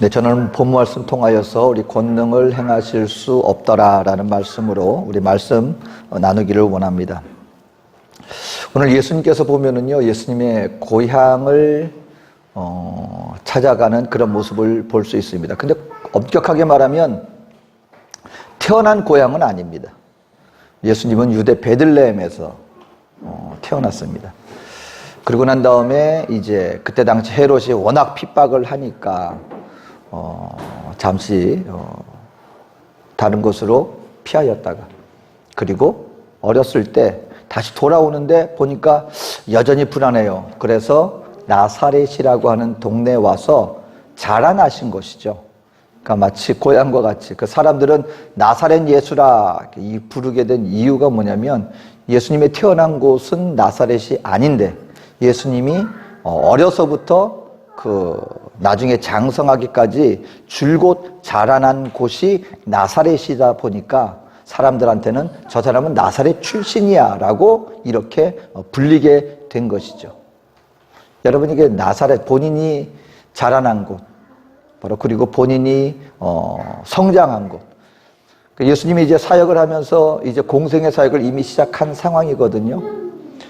네, 저는 본 말씀 통하여서 우리 권능을 행하실 수 없더라라는 말씀으로 우리 말씀 나누기를 원합니다. 오늘 예수님께서 보면은요, 예수님의 고향을 찾아가는 그런 모습을 볼 수 있습니다. 근데 엄격하게 말하면 태어난 고향은 아닙니다. 예수님은 유대 베들레헴에서 태어났습니다. 그러고 난 다음에 이제 그때 당시 헤롯이 워낙 핍박을 하니까 잠시 다른 곳으로 피하였다가, 그리고 어렸을 때 다시 돌아오는데 보니까 여전히 불안해요. 그래서 나사렛이라고 하는 동네에 와서 자라나신 것이죠. 그러니까 마치 고향과 같이 그 사람들은 나사렛 예수라 부르게 된 이유가 뭐냐면, 예수님이 태어난 곳은 나사렛이 아닌데 예수님이 어려서부터 나중에 장성하기까지 줄곧 자라난 곳이 나사렛이다 보니까 사람들한테는 저 사람은 나사렛 출신이야 라고 이렇게 불리게 된 것이죠. 여러분, 이게 나사렛, 본인이 자라난 곳, 바로 그리고 본인이 성장한 곳. 예수님이 이제 사역을 하면서 이제 공생의 사역을 이미 시작한 상황이거든요.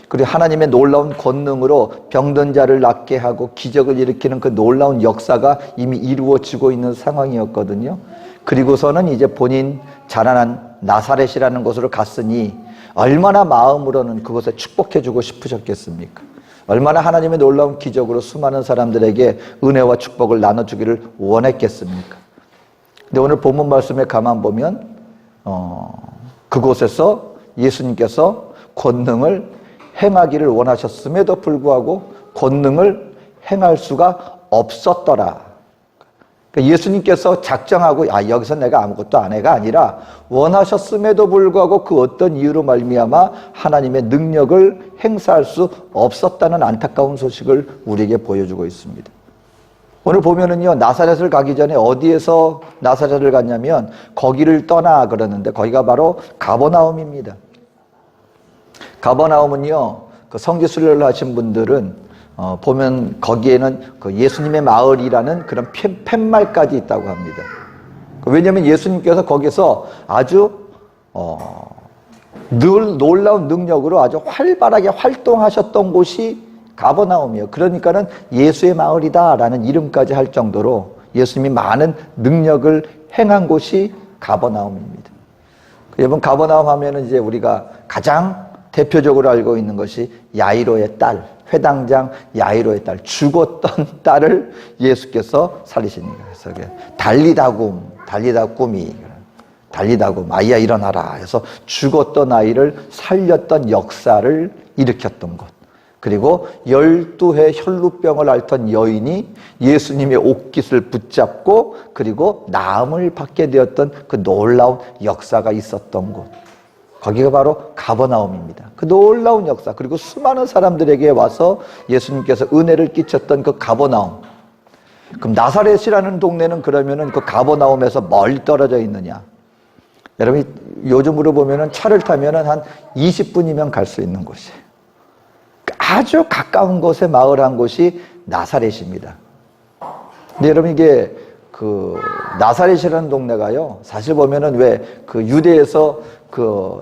그리고 하나님의 놀라운 권능으로 병든 자를 낫게 하고 기적을 일으키는 그 놀라운 역사가 이미 이루어지고 있는 상황이었거든요. 그리고서는 이제 본인 자라난 나사렛이라는 곳으로 갔으니 얼마나 마음으로는 그곳에 축복해주고 싶으셨겠습니까? 얼마나 하나님의 놀라운 기적으로 수많은 사람들에게 은혜와 축복을 나눠주기를 원했겠습니까? 근데 오늘 본문 말씀에 가만 보면 그곳에서 예수님께서 권능을 행하기를 원하셨음에도 불구하고 권능을 행할 수가 없었더라. 그러니까 예수님께서 작정하고 여기서 내가 아무것도 안 해가 아니라 원하셨음에도 불구하고 그 어떤 이유로 말미암아 하나님의 능력을 행사할 수 없었다는 안타까운 소식을 우리에게 보여주고 있습니다. 오늘 보면은요, 나사렛을 가기 전에 어디에서 나사렛을 갔냐면 거기를 떠나 그러는데 거기가 바로 가버나움입니다. 가버나움은요, 그 성지순례를 하신 분들은 보면 거기에는 그 예수님의 마을이라는 그런 팻말까지 있다고 합니다. 왜냐하면 예수님께서 거기서 아주 놀라운 능력으로 아주 활발하게 활동하셨던 곳이 가버나움이에요. 그러니까는 예수의 마을이다라는 이름까지 할 정도로 예수님이 많은 능력을 행한 곳이 가버나움입니다. 여러분, 가버나움 하면은 이제 우리가 가장 대표적으로 알고 있는 것이 야이로의 딸, 회당장 야이로의 딸, 죽었던 딸을 예수께서 살리시니까. 그래서 달리다굼이, 아이야 일어나라 해서 죽었던 아이를 살렸던 역사를 일으켰던 것. 그리고 12해 혈루병을 앓던 여인이 예수님의 옷깃을 붙잡고 그리고 나음을 받게 되었던 그 놀라운 역사가 있었던 곳. 거기가 바로 가버나움입니다. 그 놀라운 역사, 그리고 수많은 사람들에게 와서 예수님께서 은혜를 끼쳤던 그 가버나움. 그럼 나사렛이라는 동네는 그러면은 그 가버나움에서 멀리 떨어져 있느냐? 여러분, 요즘으로 보면은 차를 타면은 한 20분이면 갈 수 있는 곳이에요. 아주 가까운 곳에 마을 한 곳이 나사렛입니다. 근데 여러분, 이게 나사렛이라는 동네가요, 사실 보면은 왜 유대에서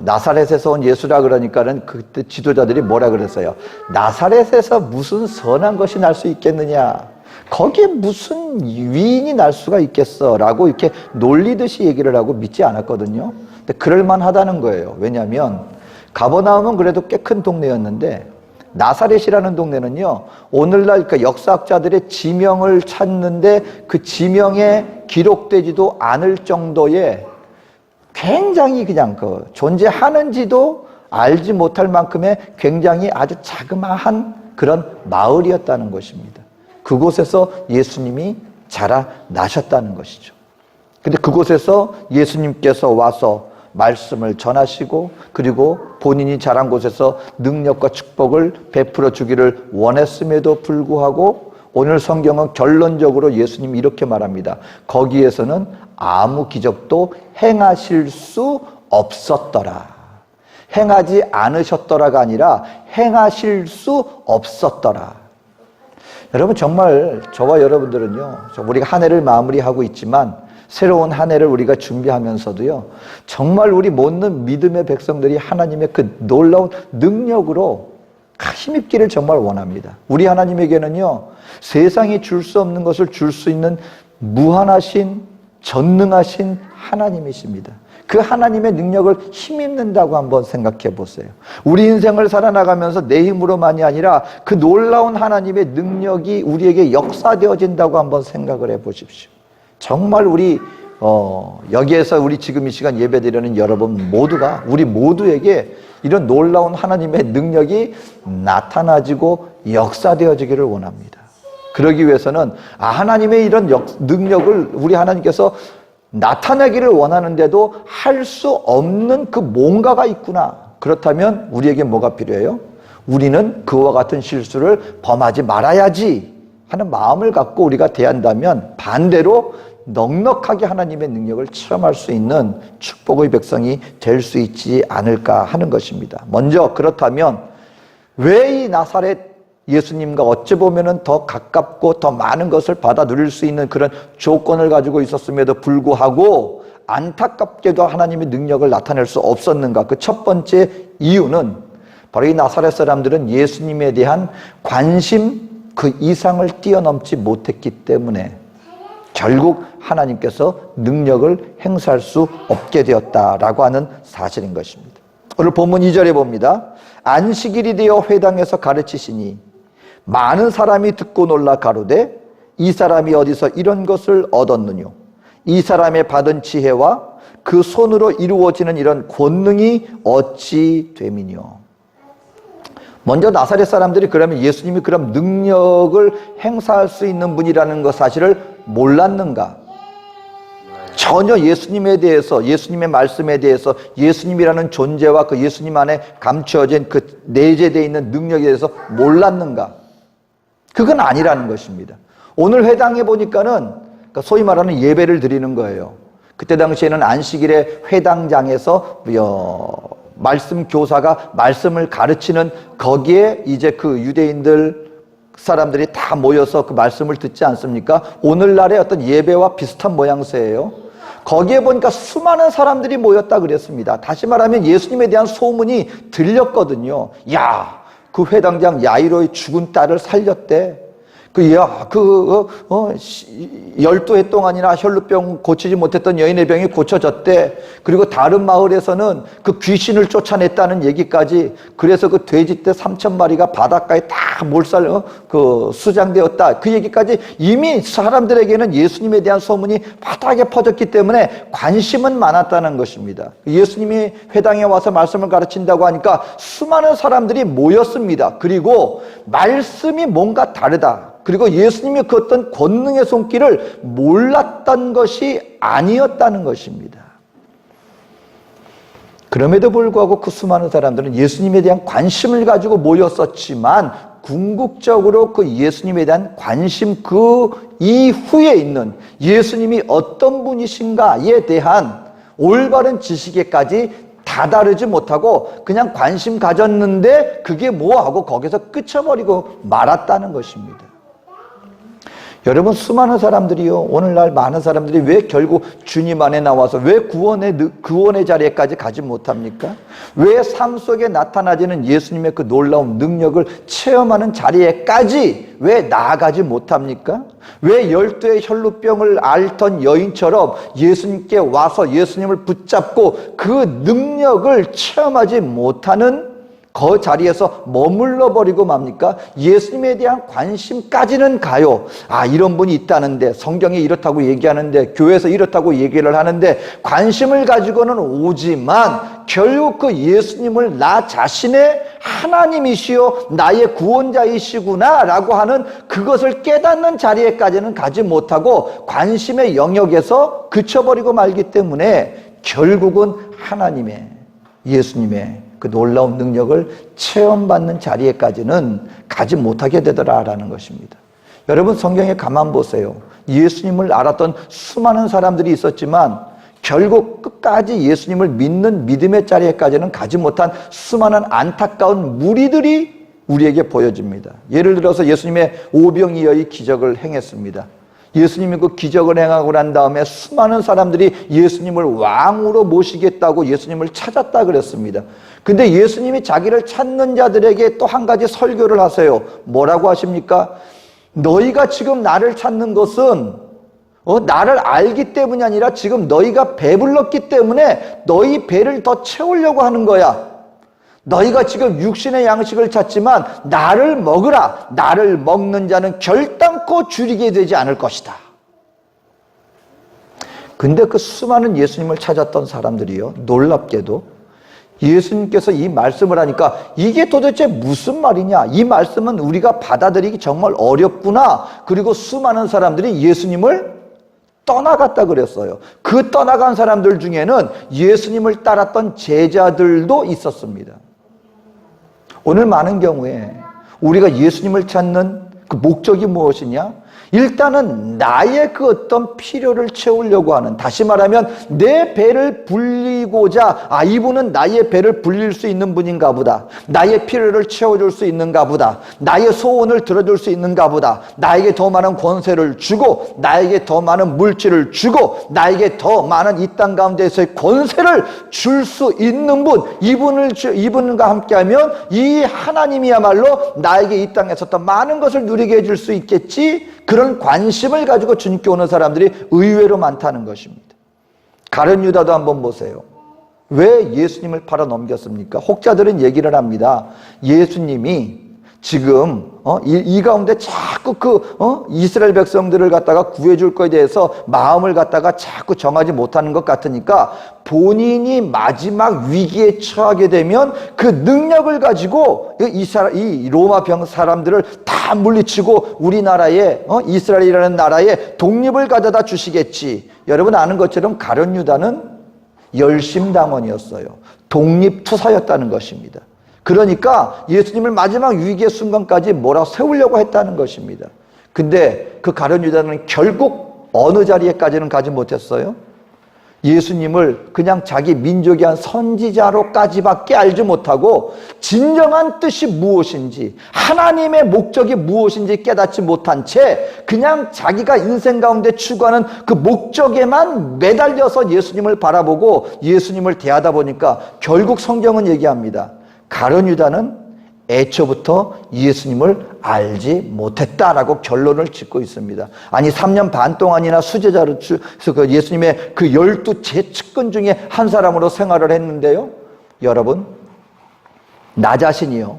나사렛에서 온 예수라 그러니까는 그때 지도자들이 뭐라 그랬어요? 나사렛에서 무슨 선한 것이 날 수 있겠느냐? 거기에 무슨 위인이 날 수가 있겠어? 라고 이렇게 놀리듯이 얘기를 하고 믿지 않았거든요. 근데 그럴만하다는 거예요. 왜냐하면 가버나움은 그래도 꽤 큰 동네였는데 나사렛이라는 동네는요, 오늘날 그 역사학자들의 지명을 찾는데 그 지명에 기록되지도 않을 정도의 굉장히 그냥 존재하는지도 알지 못할 만큼의 굉장히 아주 자그마한 그런 마을이었다는 것입니다. 그곳에서 예수님이 자라나셨다는 것이죠. 근데 그곳에서 예수님께서 와서 말씀을 전하시고 그리고 본인이 자란 곳에서 능력과 축복을 베풀어 주기를 원했음에도 불구하고 오늘 성경은 결론적으로 예수님이 이렇게 말합니다. 거기에서는 아무 기적도 행하실 수 없었더라. 행하지 않으셨더라가 아니라 행하실 수 없었더라. 여러분 정말 저와 여러분들은요, 우리가 한 해를 마무리하고 있지만 새로운 한 해를 우리가 준비하면서도요, 정말 우리 모든 믿음의 백성들이 하나님의 그 놀라운 능력으로 힘입기를 정말 원합니다. 우리 하나님에게는요, 세상이 줄 수 없는 것을 줄 수 있는 무한하신 전능하신 하나님이십니다. 그 하나님의 능력을 힘입는다고 한번 생각해 보세요. 우리 인생을 살아나가면서 내 힘으로만이 아니라 그 놀라운 하나님의 능력이 우리에게 역사되어진다고 한번 생각을 해 보십시오. 정말 우리 여기에서 우리 지금 이 시간 예배드리는 여러분 모두가, 우리 모두에게 이런 놀라운 하나님의 능력이 나타나지고 역사되어지기를 원합니다. 그러기 위해서는 하나님의 이런 능력을 우리 하나님께서 나타내기를 원하는데도 할 수 없는 그 뭔가가 있구나. 그렇다면 우리에게 뭐가 필요해요? 우리는 그와 같은 실수를 범하지 말아야지 하는 마음을 갖고 우리가 대한다면 반대로 넉넉하게 하나님의 능력을 체험할 수 있는 축복의 백성이 될 수 있지 않을까 하는 것입니다. 먼저 그렇다면 왜 이 나사렛 예수님과 어찌 보면 더 가깝고 더 많은 것을 받아 누릴 수 있는 그런 조건을 가지고 있었음에도 불구하고 안타깝게도 하나님의 능력을 나타낼 수 없었는가? 그 첫 번째 이유는 바로 이 나사렛 사람들은 예수님에 대한 관심 그 이상을 뛰어넘지 못했기 때문에 결국 하나님께서 능력을 행사할 수 없게 되었다라고 하는 사실인 것입니다. 오늘 본문 2절에 봅니다. 안식일이 되어 회당에서 가르치시니 많은 사람이 듣고 놀라 가로되 이 사람이 어디서 이런 것을 얻었느뇨? 이 사람의 받은 지혜와 그 손으로 이루어지는 이런 권능이 어찌 됨이뇨? 먼저 나사렛 사람들이 그러면 예수님이 그럼 능력을 행사할 수 있는 분이라는 것 사실을 몰랐는가? 전혀 예수님에 대해서, 예수님의 말씀에 대해서, 예수님이라는 존재와 그 예수님 안에 감추어진 그 내재되어 있는 능력에 대해서 몰랐는가? 그건 아니라는 것입니다. 오늘 회당에 보니까는 소위 말하는 예배를 드리는 거예요. 그때 당시에는 안식일에 회당장에서 말씀 교사가 말씀을 가르치는 거기에 이제 그 유대인들 사람들이 다 모여서 그 말씀을 듣지 않습니까? 오늘날의 어떤 예배와 비슷한 모양새예요. 거기에 보니까 수많은 사람들이 모였다 그랬습니다. 다시 말하면 예수님에 대한 소문이 들렸거든요. 야, 그 회당장 야이로의 죽은 딸을 살렸대. 12해 동안이나 혈루병 고치지 못했던 여인의 병이 고쳐졌대. 그리고 다른 마을에서는 그 귀신을 쫓아냈다는 얘기까지. 그래서 그 돼지떼 3,000마리가 바닷가에 다 수장되었다. 그 얘기까지 이미 사람들에게는 예수님에 대한 소문이 바닥에 퍼졌기 때문에 관심은 많았다는 것입니다. 예수님이 회당에 와서 말씀을 가르친다고 하니까 수많은 사람들이 모였습니다. 그리고 말씀이 뭔가 다르다. 그리고 예수님이 그 어떤 권능의 손길을 몰랐던 것이 아니었다는 것입니다. 그럼에도 불구하고 그 수많은 사람들은 예수님에 대한 관심을 가지고 모였었지만 궁극적으로 그 예수님에 대한 관심 그 이후에 있는 예수님이 어떤 분이신가에 대한 올바른 지식에까지 다다르지 못하고 그냥 관심 가졌는데 그게 뭐하고 거기서 끝쳐버리고 말았다는 것입니다. 여러분, 수많은 사람들이요, 오늘날 많은 사람들이 왜 결국 주님 안에 나와서 왜 구원의 자리에까지 가지 못합니까? 왜 삶 속에 나타나지는 예수님의 그 놀라운 능력을 체험하는 자리에까지 왜 나아가지 못합니까? 왜 12의 혈루병을 앓던 여인처럼 예수님께 와서 예수님을 붙잡고 그 능력을 체험하지 못하는 그 자리에서 머물러 버리고 맙니까? 예수님에 대한 관심까지는 가요. 이런 분이 있다는데, 성경이 이렇다고 얘기하는데, 교회에서 이렇다고 얘기를 하는데 관심을 가지고는 오지만 결국 그 예수님을 나 자신의 하나님이시요 나의 구원자이시구나 라고 하는 그것을 깨닫는 자리에까지는 가지 못하고 관심의 영역에서 그쳐버리고 말기 때문에 결국은 하나님의, 예수님의 그 놀라운 능력을 체험받는 자리에까지는 가지 못하게 되더라라는 것입니다. 여러분, 성경에 가만 보세요. 예수님을 알았던 수많은 사람들이 있었지만 결국 끝까지 예수님을 믿는 믿음의 자리에까지는 가지 못한 수많은 안타까운 무리들이 우리에게 보여줍니다. 예를 들어서 예수님의 오병이어의 기적을 행했습니다. 예수님이 그 기적을 행하고 난 다음에 수많은 사람들이 예수님을 왕으로 모시겠다고 예수님을 찾았다 그랬습니다. 근데 예수님이 자기를 찾는 자들에게 또 한 가지 설교를 하세요. 뭐라고 하십니까? 너희가 지금 나를 찾는 것은 나를 알기 때문이 아니라 지금 너희가 배불렀기 때문에 너희 배를 더 채우려고 하는 거야. 너희가 지금 육신의 양식을 찾지만 나를 먹으라. 나를 먹는 자는 결단코 줄이게 되지 않을 것이다. 근데 그 수많은 예수님을 찾았던 사람들이요, 놀랍게도 예수님께서 이 말씀을 하니까 이게 도대체 무슨 말이냐, 이 말씀은 우리가 받아들이기 정말 어렵구나. 그리고 수많은 사람들이 예수님을 떠나갔다 그랬어요. 그 떠나간 사람들 중에는 예수님을 따랐던 제자들도 있었습니다. 오늘 많은 경우에 우리가 예수님을 찾는 그 목적이 무엇이냐? 일단은 나의 그 어떤 필요를 채우려고 하는, 다시 말하면 내 배를 불리고자, 이분은 나의 배를 불릴 수 있는 분인가 보다, 나의 필요를 채워줄 수 있는가 보다, 나의 소원을 들어줄 수 있는가 보다, 나에게 더 많은 권세를 주고, 나에게 더 많은 물질을 주고, 나에게 더 많은 이 땅 가운데서의 권세를 줄 수 있는 분, 이분과 함께하면 이 하나님이야말로 나에게 이 땅에서 더 많은 것을 누리게 해줄 수 있겠지. 그런 관심을 가지고 주님께 오는 사람들이 의외로 많다는 것입니다. 가룟 유다도 한번 보세요. 왜 예수님을 팔아 넘겼습니까? 혹자들은 얘기를 합니다. 예수님이 지금 이 가운데 자꾸 이스라엘 백성들을 갖다가 구해줄 거에 대해서 마음을 갖다가 자꾸 정하지 못하는 것 같으니까 본인이 마지막 위기에 처하게 되면 그 능력을 가지고 이 로마 사람들을 다 물리치고 우리나라에 이스라엘이라는 나라에 독립을 가져다 주시겠지. 여러분 아는 것처럼 가룟 유다는 열심당원이었어요. 독립투사였다는 것입니다. 그러니까 예수님을 마지막 위기의 순간까지 몰아세우려고 했다는 것입니다. 근데 그 가룟 유다는 결국 어느 자리에까지는 가지 못했어요? 예수님을 그냥 자기 민족이 한 선지자로까지밖에 알지 못하고 진정한 뜻이 무엇인지, 하나님의 목적이 무엇인지 깨닫지 못한 채 그냥 자기가 인생 가운데 추구하는 그 목적에만 매달려서 예수님을 바라보고 예수님을 대하다 보니까 결국 성경은 얘기합니다. 가룟 유다는 애초부터 예수님을 알지 못했다라고 결론을 짓고 있습니다. 아니 3년 반 동안이나 수제자로 그 예수님의 그 12 제측근 중에 한 사람으로 생활을 했는데요. 여러분, 나 자신이요,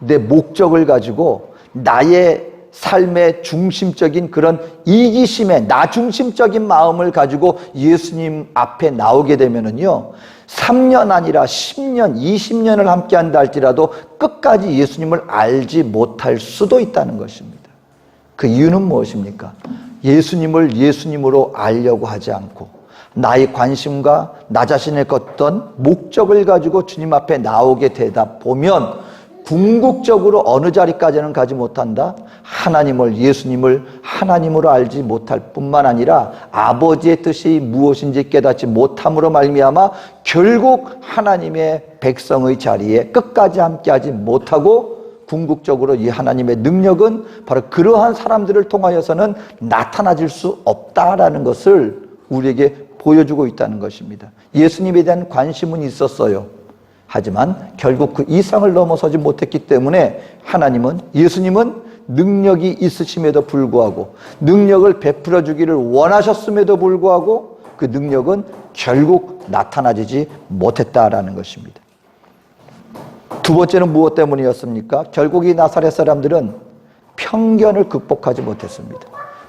내 목적을 가지고 나의 삶의 중심적인 그런 이기심의 나 중심적인 마음을 가지고 예수님 앞에 나오게 되면은요, 3년 아니라 10년, 20년을 함께 한다 할지라도 끝까지 예수님을 알지 못할 수도 있다는 것입니다. 그 이유는 무엇입니까? 예수님을 예수님으로 알려고 하지 않고 나의 관심과 나 자신의 어떤 목적을 가지고 주님 앞에 나오게 되다 보면 궁극적으로 어느 자리까지는 가지 못한다? 하나님을, 예수님을 하나님으로 알지 못할 뿐만 아니라 아버지의 뜻이 무엇인지 깨닫지 못함으로 말미암아 결국 하나님의 백성의 자리에 끝까지 함께하지 못하고 궁극적으로 이 하나님의 능력은 바로 그러한 사람들을 통하여서는 나타나질 수 없다라는 것을 우리에게 보여주고 있다는 것입니다. 예수님에 대한 관심은 있었어요. 하지만 결국 그 이상을 넘어서지 못했기 때문에 예수님은 능력이 있으심에도 불구하고 능력을 베풀어 주기를 원하셨음에도 불구하고 그 능력은 결국 나타나지 못했다라는 것입니다. 두 번째는 무엇 때문이었습니까? 결국 이 나사렛 사람들은 편견을 극복하지 못했습니다.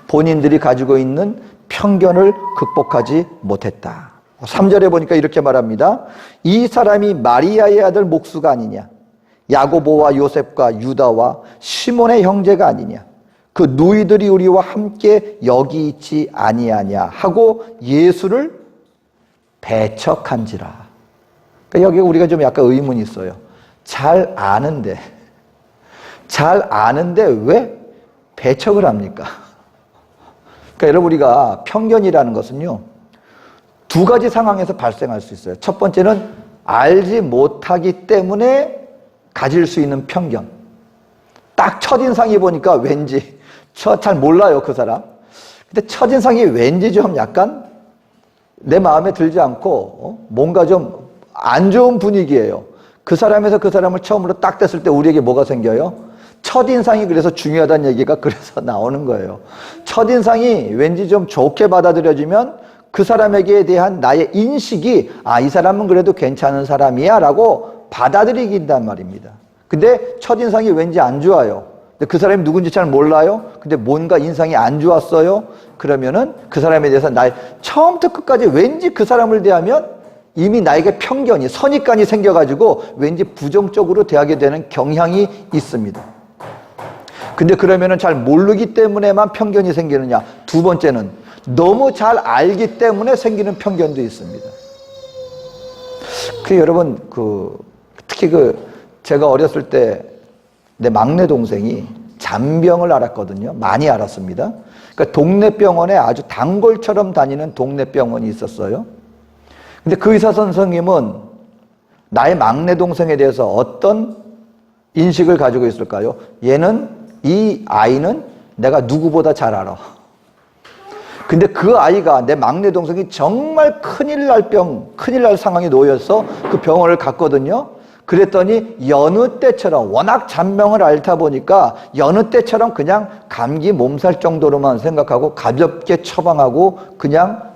본인들이 가지고 있는 편견을 극복하지 못했다. 3절에 보니까 이렇게 말합니다. 이 사람이 마리아의 아들 목수가 아니냐, 야고보와 요셉과 유다와 시몬의 형제가 아니냐, 그 누이들이 우리와 함께 여기 있지 아니하냐 하고 예수를 배척한지라. 그러니까 여기 우리가 좀 약간 의문이 있어요. 잘 아는데 왜 배척을 합니까? 그러니까 여러분, 우리가 편견이라는 것은요, 두 가지 상황에서 발생할 수 있어요. 첫 번째는 알지 못하기 때문에 가질 수 있는 편견. 딱 첫인상이 보니까 왠지 잘 몰라요, 그 사람. 근데 첫인상이 왠지 좀 약간 내 마음에 들지 않고 뭔가 좀 안 좋은 분위기예요. 그 사람에서 그 사람을 처음으로 딱 댔을 때 우리에게 뭐가 생겨요? 첫인상이 그래서 중요하다는 얘기가 그래서 나오는 거예요. 첫인상이 왠지 좀 좋게 받아들여지면 그 사람에게 대한 나의 인식이 이 사람은 그래도 괜찮은 사람이야 라고 받아들이긴단 말입니다. 근데 첫인상이 왠지 안 좋아요. 근데 그 사람이 누군지 잘 몰라요. 근데 뭔가 인상이 안 좋았어요. 그러면은 그 사람에 대해서 처음부터 끝까지 왠지 그 사람을 대하면 이미 나에게 편견이, 선입관이 생겨가지고 왠지 부정적으로 대하게 되는 경향이 있습니다. 근데 그러면은 잘 모르기 때문에만 편견이 생기느냐? 두 번째는 너무 잘 알기 때문에 생기는 편견도 있습니다. 여러분, 특히 제가 어렸을 때 내 막내 동생이 잔병을 앓았거든요. 많이 앓았습니다. 그러니까 동네 병원에 아주 단골처럼 다니는 동네 병원이 있었어요. 근데 그 의사 선생님은 나의 막내 동생에 대해서 어떤 인식을 가지고 있을까요? 이 아이는 내가 누구보다 잘 알아. 근데 그 아이가, 내 막내 동생이 정말 큰일 날 상황에 놓여서 그 병원을 갔거든요. 그랬더니 여느 때처럼, 워낙 잔병을 앓다 보니까 여느 때처럼 그냥 감기 몸살 정도로만 생각하고 가볍게 처방하고 그냥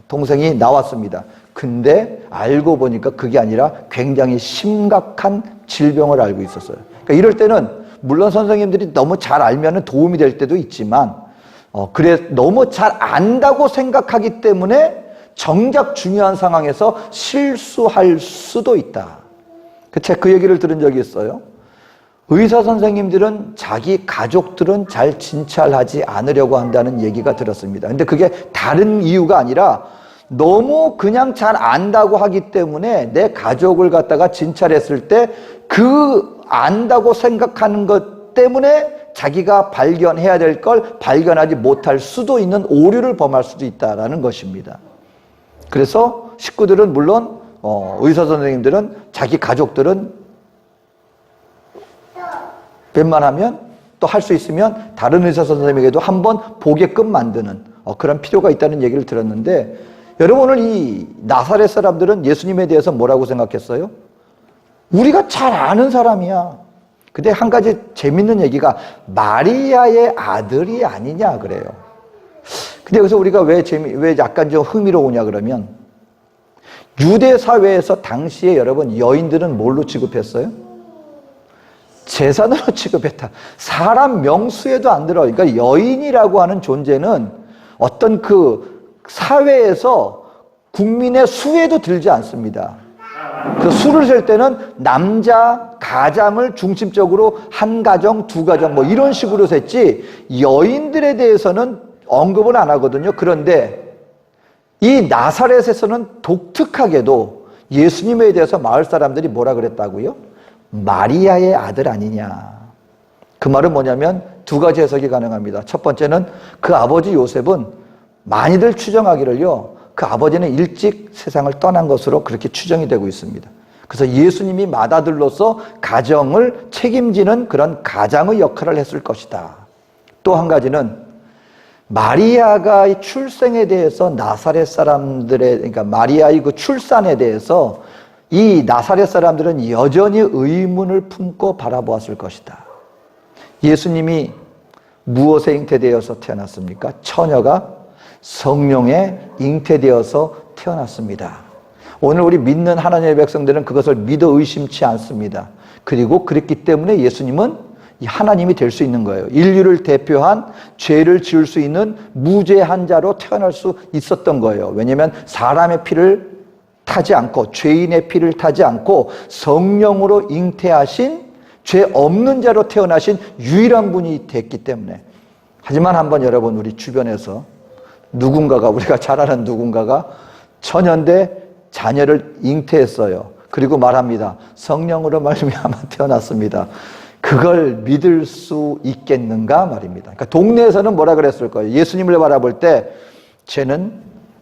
동생이 나왔습니다. 근데 알고 보니까 그게 아니라 굉장히 심각한 질병을 앓고 있었어요. 그러니까 이럴 때는 물론 선생님들이 너무 잘 알면 도움이 될 때도 있지만 너무 잘 안다고 생각하기 때문에 정작 중요한 상황에서 실수할 수도 있다. 제가 그 얘기를 들은 적이 있어요. 의사 선생님들은 자기 가족들은 잘 진찰하지 않으려고 한다는 얘기가 들었습니다. 근데 그게 다른 이유가 아니라 너무 그냥 잘 안다고 하기 때문에 내 가족을 갖다가 진찰했을 때 그 안다고 생각하는 것 때문에 자기가 발견해야 될 걸 발견하지 못할 수도 있는 오류를 범할 수도 있다는 것입니다. 그래서 식구들은 물론 의사 선생님들은 자기 가족들은 웬만하면 또 할 수 있으면 다른 의사 선생님에게도 한번 보게끔 만드는 그런 필요가 있다는 얘기를 들었는데, 여러분 오늘 이 나사렛 사람들은 예수님에 대해서 뭐라고 생각했어요? 우리가 잘 아는 사람이야. 근데 한 가지 재밌는 얘기가 마리아의 아들이 아니냐 그래요. 근데 여기서 우리가 왜 약간 좀 흥미로우냐 그러면, 유대 사회에서 당시에 여러분 여인들은 뭘로 취급했어요? 재산으로 취급했다. 사람 명수에도 안 들어. 그러니까 여인이라고 하는 존재는 어떤 사회에서 국민의 수에도 들지 않습니다. 그 수를 셀 때는 남자 가장을 중심적으로 한 가정, 두 가정 이런 식으로 셌지 여인들에 대해서는 언급은 안 하거든요. 그런데 이 나사렛에서는 독특하게도 예수님에 대해서 마을 사람들이 뭐라 그랬다고요? 마리아의 아들 아니냐. 그 말은 뭐냐면 두 가지 해석이 가능합니다. 첫 번째는 그 아버지 요셉은 많이들 추정하기를요, 그 아버지는 일찍 세상을 떠난 것으로 그렇게 추정이 되고 있습니다. 그래서 예수님이 맏아들로서 가정을 책임지는 그런 가장의 역할을 했을 것이다. 또 한 가지는 마리아가 출생에 대해서 나사렛 사람들의, 그러니까 마리아의 그 출산에 대해서 이 나사렛 사람들은 여전히 의문을 품고 바라보았을 것이다. 예수님이 무엇에 잉태되어서 태어났습니까? 처녀가 성령에 잉태되어서 태어났습니다. 오늘 우리 믿는 하나님의 백성들은 그것을 믿어 의심치 않습니다. 그리고 그랬기 때문에 예수님은 하나님이 될 수 있는 거예요. 인류를 대표한 죄를 지을 수 있는 무죄한 자로 태어날 수 있었던 거예요. 왜냐하면 사람의 피를 타지 않고, 죄인의 피를 타지 않고 성령으로 잉태하신 죄 없는 자로 태어나신 유일한 분이 됐기 때문에. 하지만 한번 여러분 우리 주변에서 누군가가, 우리가 잘 아는 누군가가 천연대 자녀를 잉태했어요. 그리고 말합니다. 성령으로 말미암아 태어났습니다. 그걸 믿을 수 있겠는가 말입니다. 그러니까 동네에서는 뭐라 그랬을 거예요? 예수님을 바라볼 때 쟤는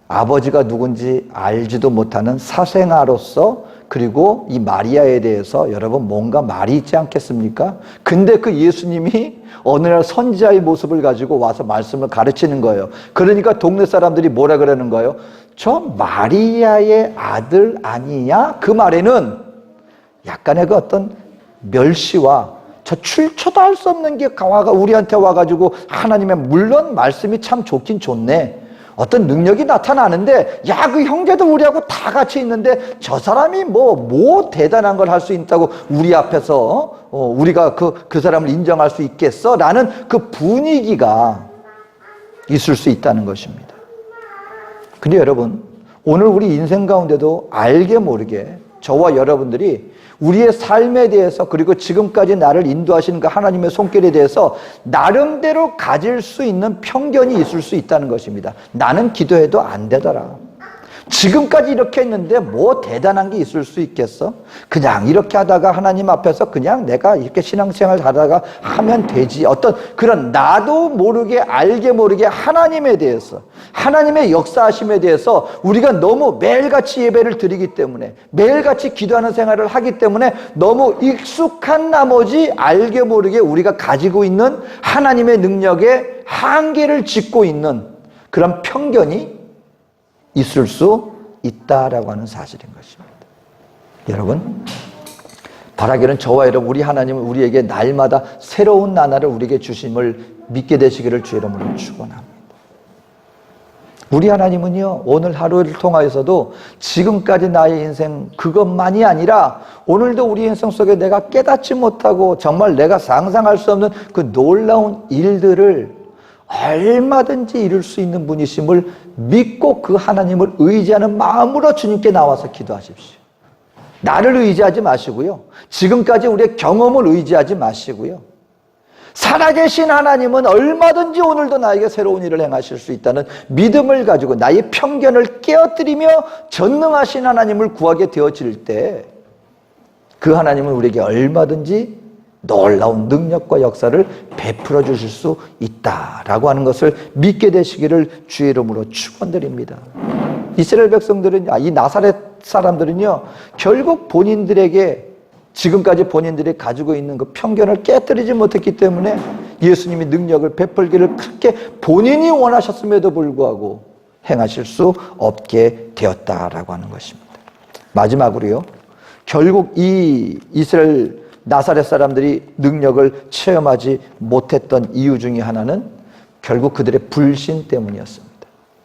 아버지가 누군지 알지도 못하는 사생아로서 그리고 이 마리아에 대해서 여러분 뭔가 말이 있지 않겠습니까? 근데 그 예수님이 어느 날 선지자의 모습을 가지고 와서 말씀을 가르치는 거예요. 그러니까 동네 사람들이 뭐라 그러는 거예요? 저 마리아의 아들 아니냐? 그 말에는 약간의 그 어떤 멸시와 저 출처도 할 수 없는 게 강화가 우리한테 와가지고 하나님의 물론 말씀이 참 좋긴 좋네. 어떤 능력이 나타나는데 야, 그 형제도 우리하고 다 같이 있는데 저 사람이 뭐 대단한 걸 할 수 있다고 우리 앞에서 우리가 그 사람을 인정할 수 있겠어? 라는 그 분위기가 있을 수 있다는 것입니다. 근데 여러분, 오늘 우리 인생 가운데도 알게 모르게 저와 여러분들이 우리의 삶에 대해서 그리고 지금까지 나를 인도하시는 그 하나님의 손길에 대해서 나름대로 가질 수 있는 편견이 있을 수 있다는 것입니다. 나는 기도해도 안 되더라. 지금까지 이렇게 했는데 뭐 대단한 게 있을 수 있겠어? 그냥 이렇게 하다가 하나님 앞에서 그냥 내가 이렇게 신앙생활 하다가 하면 되지. 어떤 그런 나도 모르게 알게 모르게 하나님에 대해서 하나님의 역사하심에 대해서 우리가 너무 매일같이 예배를 드리기 때문에 매일같이 기도하는 생활을 하기 때문에 너무 익숙한 나머지 알게 모르게 우리가 가지고 있는 하나님의 능력에 한계를 짓고 있는 그런 편견이 있을 수 있다라고 하는 사실인 것입니다. 여러분, 바라기는 저와 여러분 우리 하나님은 우리에게 날마다 새로운 나날을 우리에게 주심을 믿게 되시기를 주의 이름으로 축원합니다. 우리 하나님은요, 오늘 하루를 통하여서도 지금까지 나의 인생 그것만이 아니라 오늘도 우리 인생 속에 내가 깨닫지 못하고 정말 내가 상상할 수 없는 그 놀라운 일들을 얼마든지 이룰 수 있는 분이심을 믿고 그 하나님을 의지하는 마음으로 주님께 나와서 기도하십시오. 나를 의지하지 마시고요. 지금까지 우리의 경험을 의지하지 마시고요. 살아계신 하나님은 얼마든지 오늘도 나에게 새로운 일을 행하실 수 있다는 믿음을 가지고 나의 편견을 깨어뜨리며 전능하신 하나님을 구하게 되어질 때 그 하나님은 우리에게 얼마든지 놀라운 능력과 역사를 베풀어 주실 수 있다라고 하는 것을 믿게 되시기를 주의 이름으로 축원드립니다. 이스라엘 백성들은, 이 나사렛 사람들은요, 결국 본인들에게 지금까지 본인들이 가지고 있는 그 편견을 깨뜨리지 못했기 때문에 예수님이 능력을 베풀기를 그렇게 본인이 원하셨음에도 불구하고 행하실 수 없게 되었다라고 하는 것입니다. 마지막으로요, 결국 이 이스라엘 나사렛 사람들이 능력을 체험하지 못했던 이유 중에 하나는 결국 그들의 불신 때문이었습니다.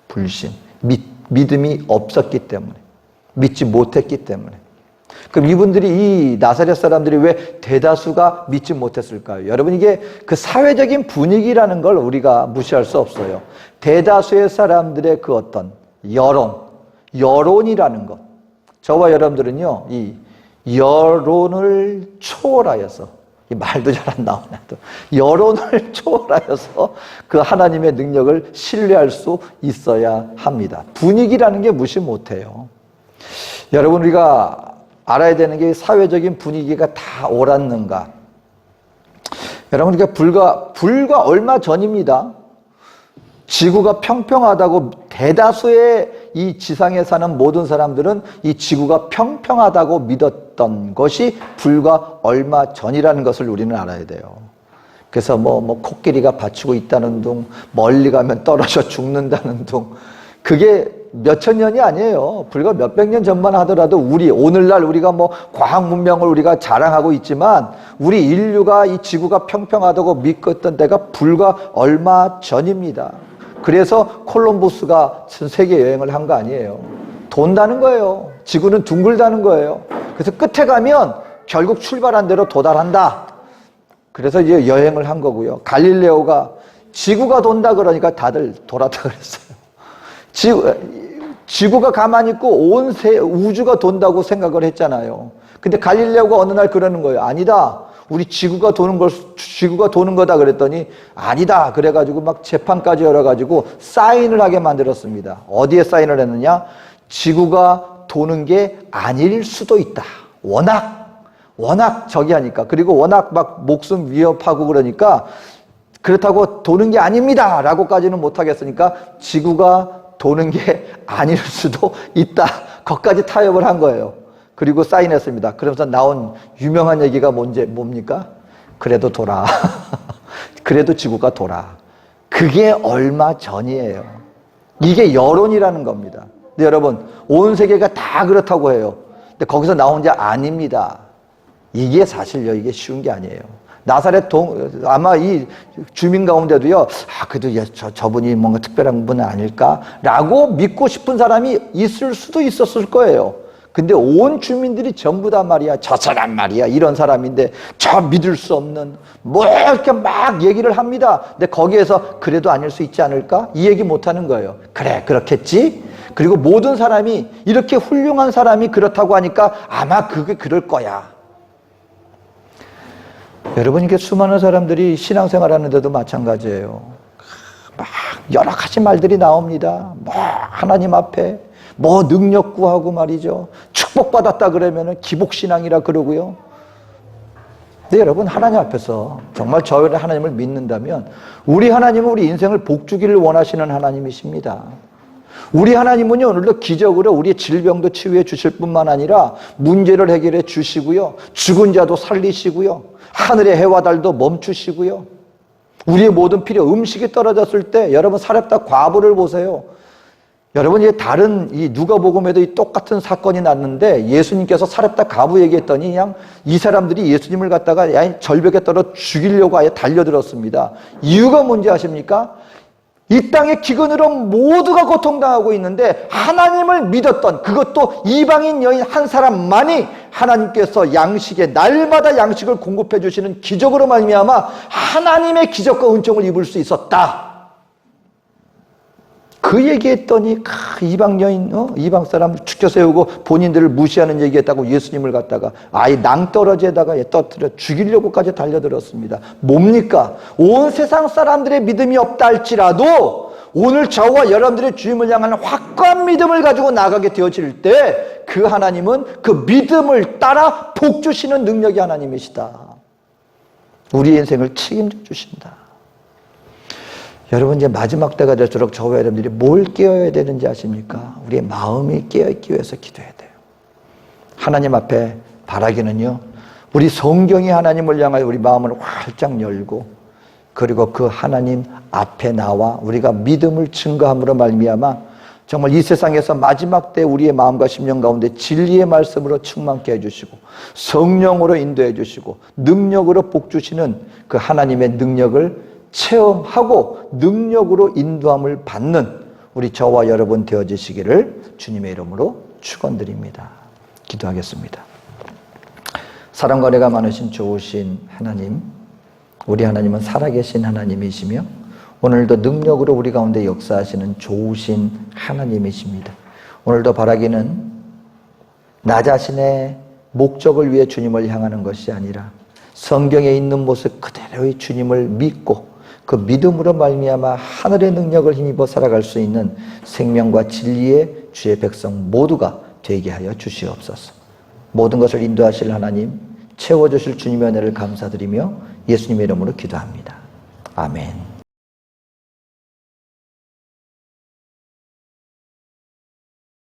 불신. 믿음이 없었기 때문에. 믿지 못했기 때문에. 그럼 이분들이 이 나사렛 사람들이 왜 대다수가 믿지 못했을까요? 여러분, 이게 그 사회적인 분위기라는 걸 우리가 무시할 수 없어요. 대다수의 사람들의 그 어떤 여론이라는 것. 저와 여러분들은요, 이 여론을 초월하여서, 이 말도 잘 안 나오네. 여론을 초월하여서 그 하나님의 능력을 신뢰할 수 있어야 합니다. 분위기라는 게 무시 못해요. 여러분, 우리가 알아야 되는 게 사회적인 분위기가 다 옳았는가? 여러분, 우리가 불과 얼마 전입니다. 지구가 평평하다고 대다수의 이 지상에 사는 모든 사람들은 이 지구가 평평하다고 믿었던 것이 불과 얼마 전이라는 것을 우리는 알아야 돼요. 그래서 코끼리가 받치고 있다는 둥, 멀리 가면 떨어져 죽는다는 둥, 그게 몇천 년이 아니에요. 불과 몇백 년 전만 하더라도 오늘날 우리가 과학 문명을 우리가 자랑하고 있지만 우리 인류가 이 지구가 평평하다고 믿었던 때가 불과 얼마 전입니다. 그래서 콜럼버스가 전 세계 여행을 한 거 아니에요. 돈다는 거예요. 지구는 둥글다는 거예요. 그래서 끝에 가면 결국 출발한 대로 도달한다. 그래서 이제 여행을 한 거고요. 갈릴레오가 지구가 돈다 그러니까 다들 돌았다 그랬어요. 지구가 가만히 있고 온 우주가 돈다고 생각을 했잖아요. 근데 갈릴레오가 어느 날 그러는 거예요. 아니다. 우리 지구가 도는 거다 그랬더니 아니다. 그래가지고 막 재판까지 열어가지고 사인을 하게 만들었습니다. 어디에 사인을 했느냐? 지구가 도는 게 아닐 수도 있다. 워낙 저기 하니까. 그리고 워낙 막 목숨 위협하고 그러니까 그렇다고 도는 게 아닙니다. 라고까지는 못하겠으니까 지구가 도는 게 아닐 수도 있다. 거기까지 타협을 한 거예요. 그리고 사인했습니다. 그러면서 나온 유명한 얘기가 뭡니까? 그래도 돌아. 그래도 지구가 돌아. 그게 얼마 전이에요. 이게 여론이라는 겁니다. 근데 여러분, 온 세계가 다 그렇다고 해요. 근데 거기서 나온 게 아닙니다. 이게 사실요, 이게 쉬운 게 아니에요. 나사렛 아마 이 주민 가운데도요, 그래도 저분이 뭔가 특별한 분 아닐까라고 믿고 싶은 사람이 있을 수도 있었을 거예요. 근데 온 주민들이 전부 다 말이야, 저 사람 말이야, 이런 사람인데 저 믿을 수 없는 뭐 이렇게 막 얘기를 합니다. 근데 거기에서 그래도 아닐 수 있지 않을까? 이 얘기 못 하는 거예요. 그래, 그렇겠지? 그리고 모든 사람이 이렇게 훌륭한 사람이 그렇다고 하니까 아마 그게 그럴 거야. 여러분, 이게 수많은 사람들이 신앙생활 하는데도 마찬가지예요. 막 여러 가지 말들이 나옵니다. 뭐 하나님 앞에 뭐 능력 구하고 말이죠. 축복받았다 그러면은 기복신앙이라 그러고요. 근데 여러분, 하나님 앞에서 정말 저희는 하나님을 믿는다면 우리 하나님은 우리 인생을 복주기를 원하시는 하나님이십니다. 우리 하나님은요, 오늘도 기적으로 우리의 질병도 치유해 주실 뿐만 아니라 문제를 해결해 주시고요, 죽은 자도 살리시고요, 하늘의 해와 달도 멈추시고요, 우리의 모든 필요, 음식이 떨어졌을 때 여러분 사렙다 과부를 보세요. 여러분, 이게 다른 이 누가복음에도 이 똑같은 사건이 났는데 예수님께서 사렙다 과부 얘기했더니 그냥 이 사람들이 예수님을 갖다가 절벽에 떨어 죽이려고 아예 달려들었습니다. 이유가 뭔지 아십니까? 이 땅의 기근으로 모두가 고통당하고 있는데 하나님을 믿었던, 그것도 이방인 여인 한 사람만이 하나님께서 날마다 양식을 공급해 주시는 기적으로 말미암아 하나님의 기적과 은총을 입을 수 있었다. 그 얘기했더니 이방 여인, 이방 사람 축켜 세우고 본인들을 무시하는 얘기했다고 예수님을 갖다가 아예 낭떠러지에다가 떠들어 죽이려고까지 달려들었습니다. 뭡니까? 온 세상 사람들의 믿음이 없다 할지라도 오늘 저와 여러분들의 주님을 향한 확고한 믿음을 가지고 나가게 되어질 때 그 하나님은 그 믿음을 따라 복 주시는 능력이 하나님이시다. 우리 인생을 책임져 주신다. 여러분, 이제 마지막 때가 될수록 저와 여러분들이 뭘 깨어야 되는지 아십니까? 우리의 마음이 깨어있기 위해서 기도해야 돼요. 하나님 앞에 바라기는요, 우리 성경이 하나님을 향하여 우리 마음을 활짝 열고, 그리고 그 하나님 앞에 나와 우리가 믿음을 증거함으로 말미암아 정말 이 세상에서 마지막 때 우리의 마음과 심령 가운데 진리의 말씀으로 충만케 해주시고 성령으로 인도해 주시고 능력으로 복 주시는 그 하나님의 능력을 체험하고 능력으로 인도함을 받는 우리 저와 여러분 되어지시기를 주님의 이름으로 축원드립니다. 기도하겠습니다. 사랑과 은혜가 많으신 좋으신 하나님, 우리 하나님은 살아계신 하나님이시며 오늘도 능력으로 우리 가운데 역사하시는 좋으신 하나님이십니다. 오늘도 바라기는 나 자신의 목적을 위해 주님을 향하는 것이 아니라 성경에 있는 모습 그대로의 주님을 믿고 그 믿음으로 말미암아 하늘의 능력을 힘입어 살아갈 수 있는 생명과 진리의 주의 백성 모두가 되게 하여 주시옵소서. 모든 것을 인도하실 하나님, 채워주실 주님의 은혜를 감사드리며 예수님의 이름으로 기도합니다. 아멘.